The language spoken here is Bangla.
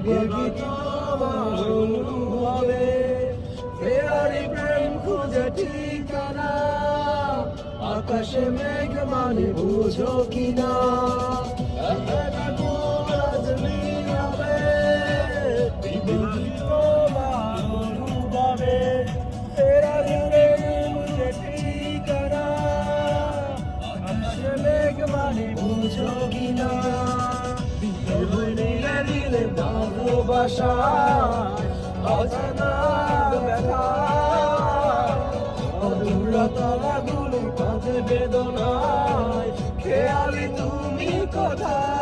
তোমার অনুভবে ফেরারি প্রেম খুঁজে ঠিকানা আকাশে মেঘ মানে বুঝো কিনা তোমার অনুভবে ফেরারি প্রেম খুঁজে ঠিকানা আকাশে মেঘ মানে বুঝো কিনা দিলে ভালোবাসা অজানা ব্যথা অদূরতাগুলো কাঁধে বেদনায় খেয়ালি তুমি কোথায়